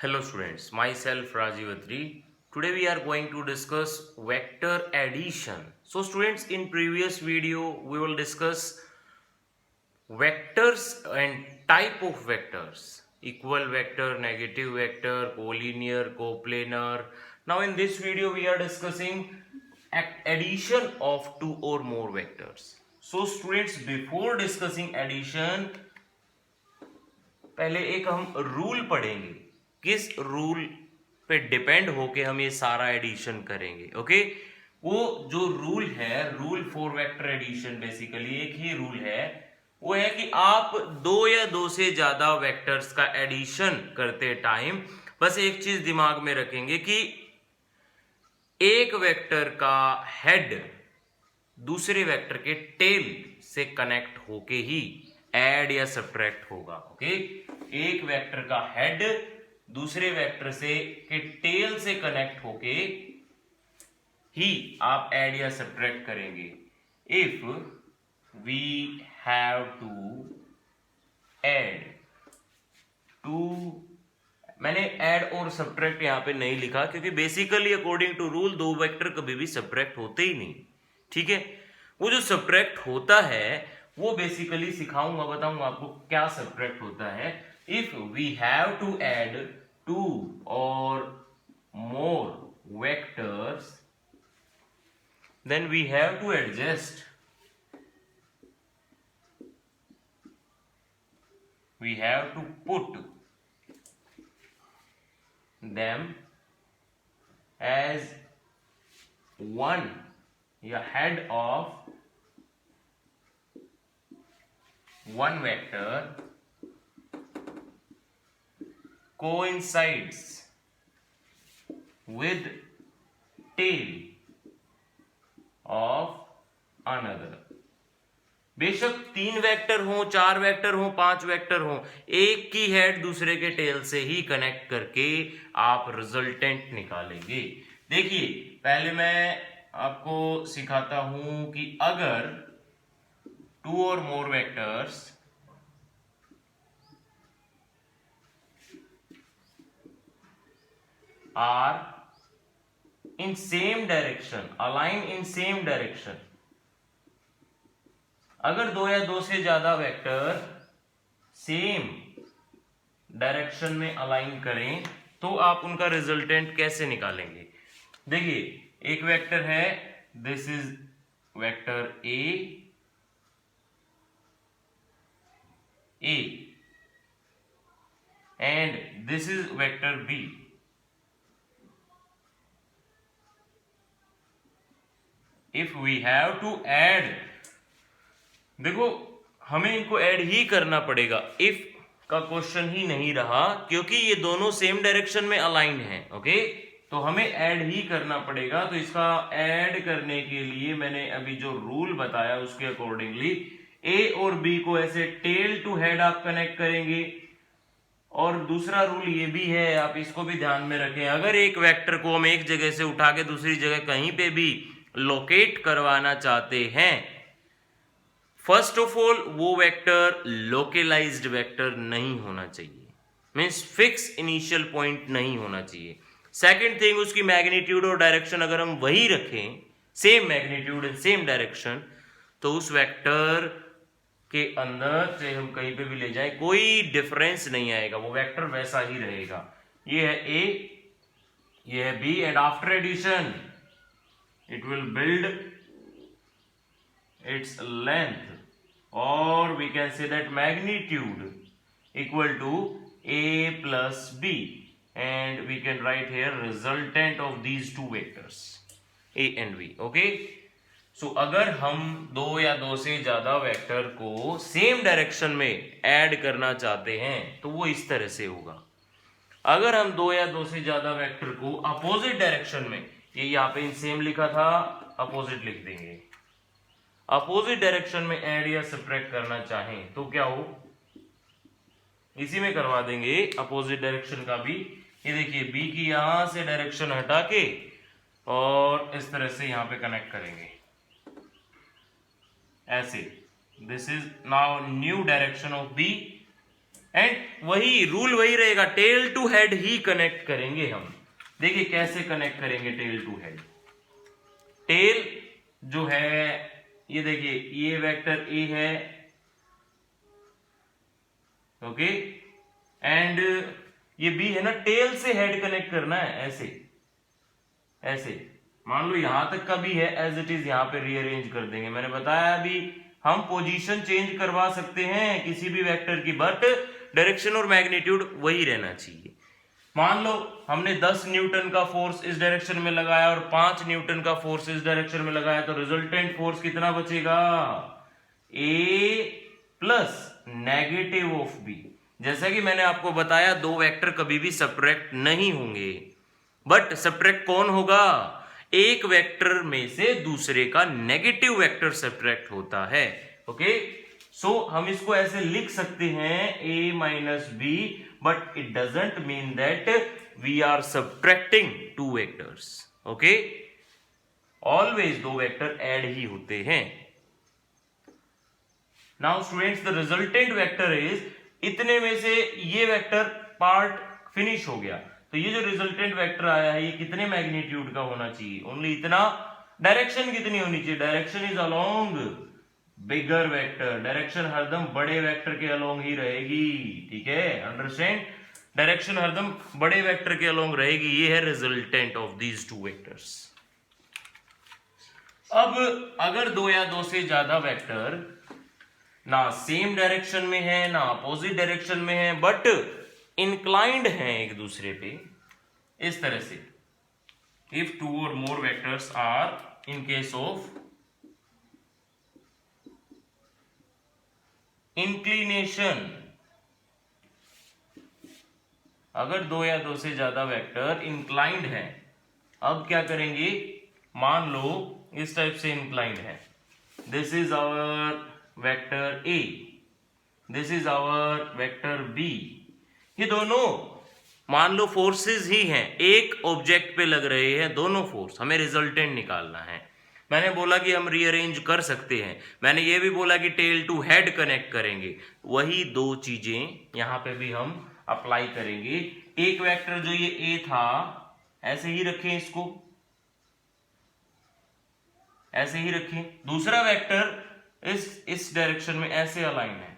Hello students, myself Rajiv Atri. Today we are going to discuss vector addition. So students, in previous video we will discuss vectors and type of vectors. Equal vector, negative vector, collinear, coplanar. Now in this video we are discussing addition of two or more vectors. So students, before discussing addition, पहले एक हम rule पढ़ेंगे, किस rule पे depend होके हम ये सारा एडिशन करेंगे। ओके, वो जो रूल है, rule for vector addition, basically एक ही रूल है, वो है कि आप दो या दो से ज्यादा वेक्टर्स का एडिशन करते टाइम बस एक चीज दिमाग में रखेंगे कि एक वेक्टर का हेड दूसरे वेक्टर के टेल से कनेक्ट होके ही ऐड या सब्ट्रैक्ट होगा। ओके, एक वेक्टर का हेड दूसरे वेक्टर से के टेल से कनेक्ट होके ही आप ऐड या सब्ट्रैक्ट करेंगे। If we have to add two, मैंने ऐड और सब्ट्रैक्ट यहां पे नहीं लिखा क्योंकि बेसिकली अकॉर्डिंग टू रूल दो वेक्टर कभी भी सब्ट्रैक्ट होते ही नहीं। ठीक है, वो जो सब्ट्रैक्ट होता है वो बेसिकली सिखाऊंगा, बताऊंगा आपको क्या सब्ट्रैक्ट होता है। If we have to add two or more vectors then we have to adjust, we have to put them as one या head of one vector coincides with tail of another। बेशक तीन vector हो, चार vector हो, पांच vector हो, एक की हेड दूसरे के टेल से ही कनेक्ट करके आप रिजल्टेंट निकालेंगे। देखिए, पहले मैं आपको सिखाता हूं कि अगर two or more vectors are in same direction, align in same direction, अगर दो या दो से ज्यादा वेक्टर सेम डायरेक्शन में अलाइन करें तो आप उनका रिजल्टेंट कैसे निकालेंगे। देखिए, एक वेक्टर है, this is vector A and this is vector B. If we have to add, देखो हमें इनको ऐड ही करना पड़ेगा, इफ का क्वेश्चन ही नहीं रहा क्योंकि ये दोनों सेम डायरेक्शन में अलाइन हैं। ओके, तो हमें ऐड ही करना पड़ेगा। तो इसका ऐड करने के लिए मैंने अभी जो रूल बताया उसके अकॉर्डिंगली ए और बी को ऐसे टेल टू हेड आप कनेक्ट करेंगे। और दूसरा रूल ये भी है, आप इसको भी ध्यान में रखें, अगर एक वेक्टर को हम एक जगह से उठा के दूसरी जगह कहीं पे भी लोकेट करवाना चाहते हैं, फर्स्ट ऑफ ऑल वो वेक्टर लोकेलाइज्ड वेक्टर नहीं होना चाहिए, मींस फिक्स इनिशियल पॉइंट नहीं होना चाहिए। सेकंड थिंग, उसकी मैग्नीट्यूड और डायरेक्शन अगर हम वही रखें, same magnitude and same direction, तो उस वेक्टर के अंदर से हम कहीं पे भी ले जाएं कोई डिफरेंस नहीं आएगा, वो वेक्टर वैसा ही रहेगा। ये है ए, ये है B, and after addition it will build its length, or we can say that magnitude equal to a plus b, and we can write here resultant of these two vectors a and b। okay, so अगर हम दो या दो से ज्यादा vector को same direction में add करना चाहते हैं तो वो इस तरह से होगा। अगर हम दो या दो से ज्यादा वेक्टर को अपोजिट डायरेक्शन में, ये यहाँ पे इन सेम लिखा था, अपोजिट लिख देंगे, अपोजिट डायरेक्शन में ऐड या सब्ट्रैक्ट करना चाहें तो क्या हो, इसी में करवा देंगे अपोजिट डायरेक्शन का भी। ये देखिए, बी की यहां से डायरेक्शन हटा के और इस तरह से यहां पे कनेक्ट करेंगे ऐसे। This is now new direction of B and वही रूल वही रहेगा, टेल टू हेड ही कनेक्ट करेंगे हम। देखिए कैसे कनेक्ट करेंगे टेल टू हेड। टेल जो है ये देखिए, ये वेक्टर ए है, ओके, एंड ये बी है ना। टेल से हेड कनेक्ट करना है, ऐसे ऐसे मान लो यहां तक का भी है, एज इट इज यहां पे रीअरेंज कर देंगे। मैंने बताया अभी हम पोजीशन चेंज करवा सकते हैं किसी भी वेक्टर की, बट डायरेक्शन और मैग्नीट्यूड वही रहना चाहिए। मान लो हमने 10 न्यूटन का फोर्स इस डायरेक्शन में लगाया और 5 न्यूटन का फोर्स इस डायरेक्शन में लगाया, तो रिजल्टेंट फोर्स कितना बचेगा? ए प्लस नेगेटिव ऑफ बी। जैसा कि मैंने आपको बताया दो वेक्टर कभी भी सब्ट्रैक्ट नहीं होंगे, बट सब्ट्रैक्ट कौन होगा? एक वेक्टर में से दूसरे का नेगेटिव वेक्टर सब्ट्रैक्ट होता है। ओके, सो हम इसको ऐसे लिख सकते हैं a minus B, but it doesn't mean that we are subtracting two vectors. Okay, always दो वेक्टर ऐड ही होते हैं। Now students, the resultant vector is, इतने में से ये वेक्टर पार्ट फिनिश हो गया, तो ये जो रिजल्टेंट वेक्टर आया है ये कितने मैग्नीट्यूड का होना चाहिए? ओनली इतना। डायरेक्शन कितनी होनी चाहिए? Direction is along bigger vector. Direction हरदम बड़े वेक्टर के अलोंग ही रहेगी, ठीक है, अंडरस्टैंड? डायरेक्शन हरदम बड़े वेक्टर के अलोंग रहेगी। ये है resultant of these two vectors. अब अगर दो या दो से ज्यादा वेक्टर ना सेम डायरेक्शन में है ना अपोजिट डायरेक्शन में है, बट इंक्लाइंड हैं एक दूसरे पे, इस तरह से, if two or more vectors are in case of inclination, अगर दो या दो से ज्यादा वेक्टर इंक्लाइंड है, अब क्या करेंगे? मान लो इस टाइप से इंक्लाइंड है, this is our vector A, this is our vector B. ये दोनों मान लो फोर्सेस ही हैं, एक ऑब्जेक्ट पे लग रहे हैं दोनों फोर्स, हमें रिजल्टेंट निकालना है। मैंने बोला कि हम रीअरेंज कर सकते हैं, मैंने ये भी बोला कि टेल टू हेड कनेक्ट करेंगे, वही दो चीजें यहां पे भी हम अप्लाई करेंगे। एक वेक्टर जो ये ए था, ऐसे ही रखें, इसको ऐसे ही रखें। दूसरा वेक्टर इस डायरेक्शन में ऐसे अलाइन है,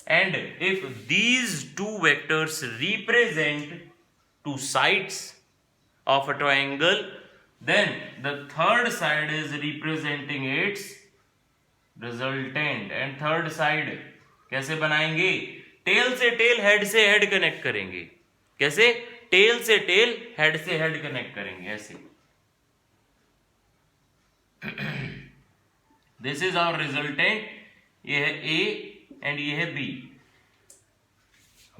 and if these two vectors represent two sides of a triangle, then the third side is representing its resultant। and third side कैसे बनाएंगे? टेल से टेल, हेड से हेड कनेक्ट करेंगे। कैसे? टेल से टेल, हेड से head connect करेंगे, ऐसे। दिस इज आवर रिजल्टेंट, ये है ए एंड ये है बी।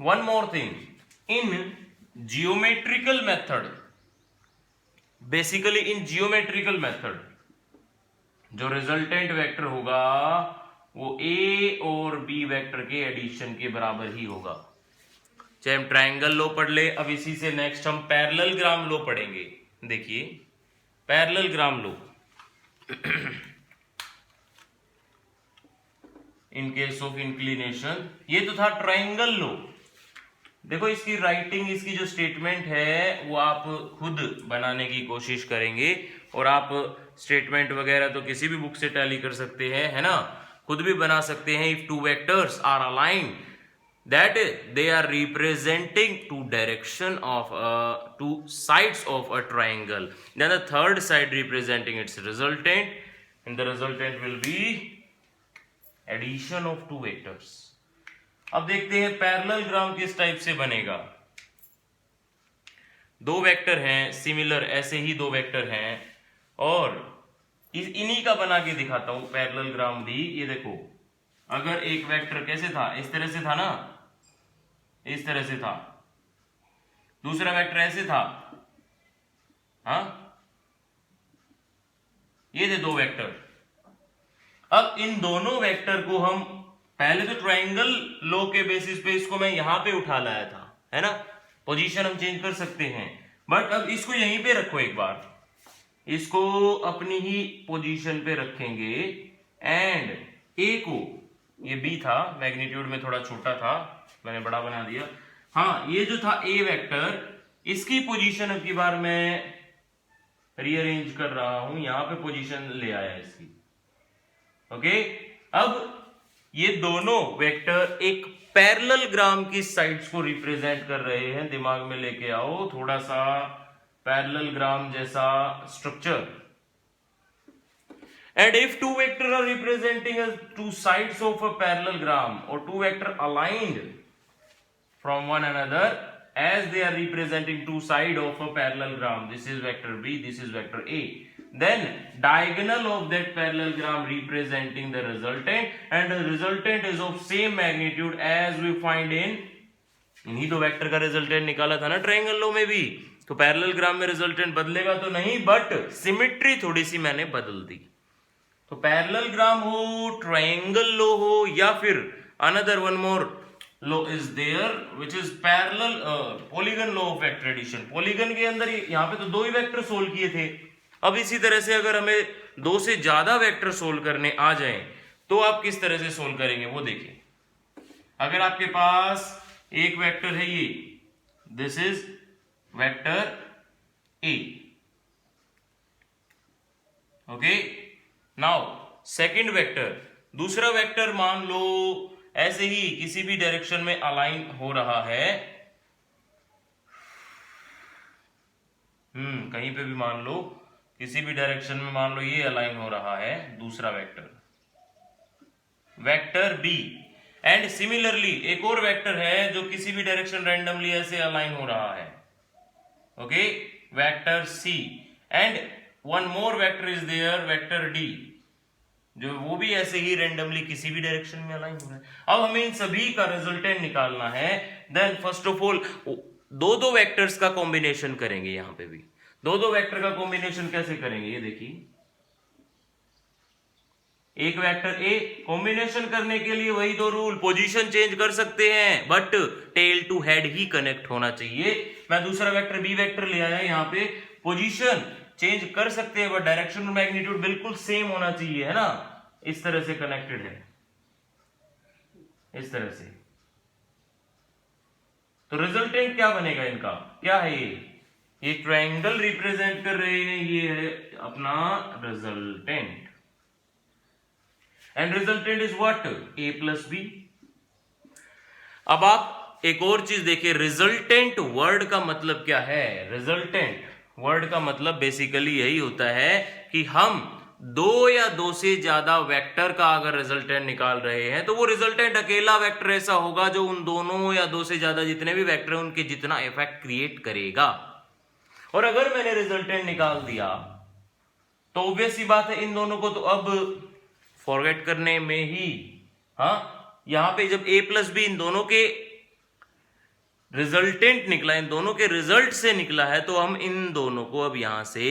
वन मोर थिंग, इन जियोमेट्रिकल मेथड, बेसिकली इन जियोमेट्रिकल मेथड जो रिजल्टेंट वेक्टर होगा वो ए और बी वेक्टर के एडिशन के बराबर ही होगा। चाहे हम ट्रायंगल लॉ पढ़ ले, अब इसी से नेक्स्ट हम पैरेललोग्राम लॉ पढ़ेंगे। देखिए parallelogram law in case of inclination, ये तो था ट्रायंगल लॉ। देखो इसकी राइटिंग, इसकी जो स्टेटमेंट है वो आप खुद बनाने की कोशिश करेंगे, और आप स्टेटमेंट वगैरह तो किसी भी बुक से टैली कर सकते हैं, है ना, खुद भी बना सकते हैं। If two vectors are aligned that they are representing two direction of two sides of a triangle, then the third side representing its resultant, and the resultant will be addition of two vectors। अब देखते हैं parallelogram किस type से बनेगा। दो vector हैं similar, ऐसे ही दो वेक्टर हैं, और इन्हीं का बना के दिखाता हूं पैरेललोग्राम भी। ये देखो, अगर एक वेक्टर कैसे था, इस तरह से था ना, इस तरह से था, दूसरा वेक्टर ऐसे था, हाँ, ये थे दो वेक्टर। अब इन दोनों वेक्टर को हम पहले तो ट्रायंगल लॉ के बेसिस पे इसको मैं यहां पे उठा लाया था, है ना, पोजीशन हम चेंज कर सकते हैं, बट अब इसको यहीं पे रखो, एक बार इसको अपनी ही पोजीशन पे रखेंगे, एंड ए को ये बी था, मैग्नीट्यूड में थोड़ा छोटा था, मैंने बड़ा बना दिया। हाँ, ये जो था ए वेक्टर, इसकी पोजीशन अब की बार मैं रीअरेंज कर रहा हूं, यहां पे पोजीशन ले आया इसकी। ओके, अब ये दोनों वेक्टर एक पैरेलल ग्राम की साइड्स को रिप्रेजेंट कर रहे हैं। दिमाग में लेके आओ थोड़ा सा पैरेलल ग्राम जैसा structure. And if two vectors are representing as two sides of a parallelogram or two vectors aligned from one another as they are representing two sides of a parallelogram, this is vector B, this is vector A, then diagonal of that parallelogram representing the resultant, and the resultant is of same magnitude as we find in इन्हीं दो vector का resultant निकाला था ना triangle लो में भी। तो parallelogram में रिजल्टेंट बदलेगा तो नहीं, बट सिमेट्री थोड़ी सी मैंने बदल दी। तो पैरेललोग्राम हो, ट्रायंगल लो हो, या फिर another one more law is there which is parallel polygon law of vector addition. Polygon के अंदर यहाँ पे तो दो ही वेक्टर सोल्व किए थे। अब इसी तरह से अगर हमें दो से ज्यादा वेक्टर सोल्व करने आ जाएं तो आप किस तरह से सोल्व करेंगे वो देखिए। अगर आपके पास एक वेक्टर है ये, this is vector A, okay. Now second vector, दूसरा वेक्टर मान लो ऐसे ही किसी भी डायरेक्शन में अलाइन हो रहा है, कहीं पे भी मान लो किसी भी डायरेक्शन में मान लो ये अलाइन हो रहा है दूसरा vector, vector B. And similarly एक और वेक्टर है जो किसी भी डायरेक्शन रैंडमली ऐसे अलाइन हो रहा है, okay, vector C. And one more vector is there, vector D, जो वो भी ऐसे ही रैंडमली किसी भी डायरेक्शन में अलाइन हो रहा है। अब हमें इन सभी का रिजल्टेंट निकालना है। देन फर्स्ट ऑफ ऑल दो दो वेक्टर्स का कॉम्बिनेशन करेंगे। यहां पे भी दो दो वेक्टर का कॉम्बिनेशन कैसे करेंगे ये देखिए। एक वेक्टर ए, कॉम्बिनेशन करने के लिए वही दो रूल, पोजीशन चेंज कर सकते हैं बट टेल टू हेड ही कनेक्ट होना चाहिए। मैं दूसरा वेक्टर बी वेक्टर ले आया, यहां पे पोजीशन चेंज कर सकते हैं बट डायरेक्शन और मैग्नीट्यूड बिल्कुल सेम होना चाहिए, है ना। इस तरह से कनेक्टेड है, इस तरह से। तो रिजल्टेंट क्या बनेगा इनका, क्या है ये ट्रायंगल रिप्रेजेंट कर रहे हैं, ये है अपना resultant. And resultant is what, A plus B. अब आप एक और चीज देखिए, रिजल्टेंट वर्ड का मतलब क्या है। रिजल्टेंट वर्ड का मतलब बेसिकली यही होता है कि हम दो या दो से ज्यादा वेक्टर का अगर रिजल्टेंट निकाल रहे हैं तो वो रिजल्टेंट अकेला वेक्टर ऐसा होगा जो उन दोनों या दो से ज्यादा जितने भी वेक्टर हैं उनके जितना इफेक्ट क्रिएट करेगा। और अगर मैंने रिजल्टेंट निकाल दिया तो ऑब्वियस सी बात है इन दोनों को तो अब फॉरगेट करने में ही, हाँ, यहां पे जब a प्लस बी इन दोनों के रिजल्टेंट निकला, इन दोनों के रिजल्ट से निकला है, तो हम इन दोनों को अब यहां से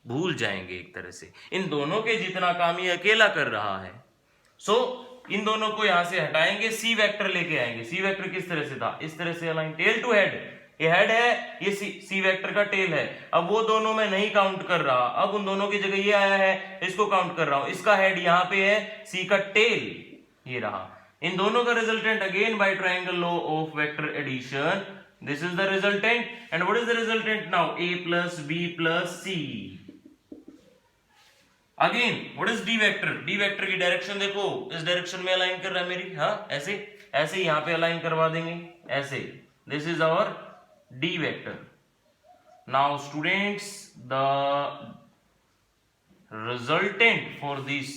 भूल जाएंगे एक तरह से। इन दोनों के जितना काम ये अकेला कर रहा है, सो इन दोनों को यहां से हटाएंगे, सी वेक्टर लेके आएंगे। सी वेक्टर किस तरह से था, इस तरह से अलाइन, टेल टू हेड। ये हेड है, ये सी वेक्टर का टेल है। अब वो दोनों मैं नहीं काउंट कर रहा, अब उन दोनों की जगह ये आया है, इसको काउंट कर रहा हूं। इसका हेड यहां पे है, सी का टेल ये रहा। इन दोनों का resultant again by triangle law of vector addition, this is the resultant. And what is the resultant now, a plus B plus C. Again what is D vector, D vector की direction देखो, इस direction में align कर रहा है मेरी, हाँ, ऐसे ऐसे यहां पे अलाइन करवा देंगे ऐसे। This is our D vector. Now students, the resultant for these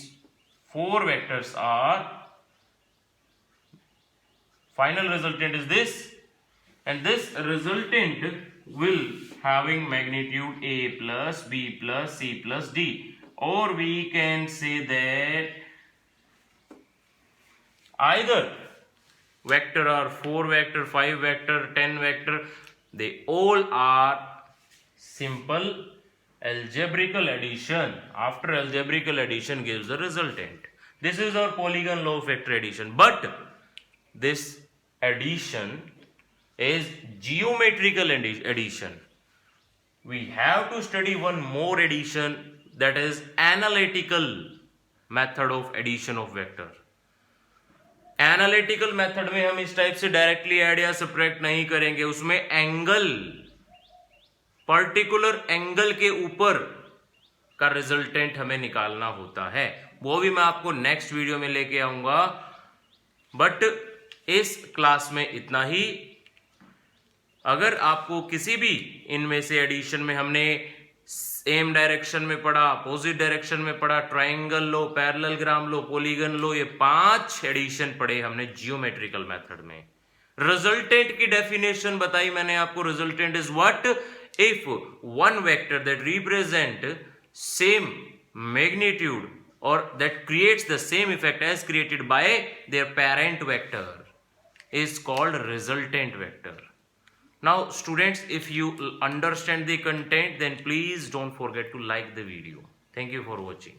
four vectors are, final resultant is this, and this resultant will having magnitude a plus b plus c plus d, or we can say that either vector or 4 vector, 5 vector, 10 vector, they all are simple algebraical addition. After algebraical addition gives the resultant. This is our polygon law of vector addition, but this addition is geometrical addition. We have to study one more addition, that is analytical method of addition of vector. Analytical method में हम इस type से directly add या subtract नहीं करेंगे, उसमें angle, particular angle के ऊपर का रिजल्टेंट हमें निकालना होता है, वो भी मैं आपको नेक्स्ट वीडियो में लेके आऊंगा। बट इस क्लास में इतना ही। अगर आपको किसी भी इनमें से एडिशन में, हमने सेम डायरेक्शन में पढ़ा, अपोजिट डायरेक्शन में पढ़ा, ट्राइंगल लो, पैरेललोग्राम लो, पॉलीगन लो, ये 5 एडिशन पढ़े हमने जियोमेट्रिकल मेथड में। रिजल्टेंट की डेफिनेशन बताई मैंने आपको। Resultant is what? If one vector that represent same magnitude or that creates the same effect as created by their parent vector is called resultant vector. Now students, if you understand the content, then please don't forget to like the video. Thank you for watching.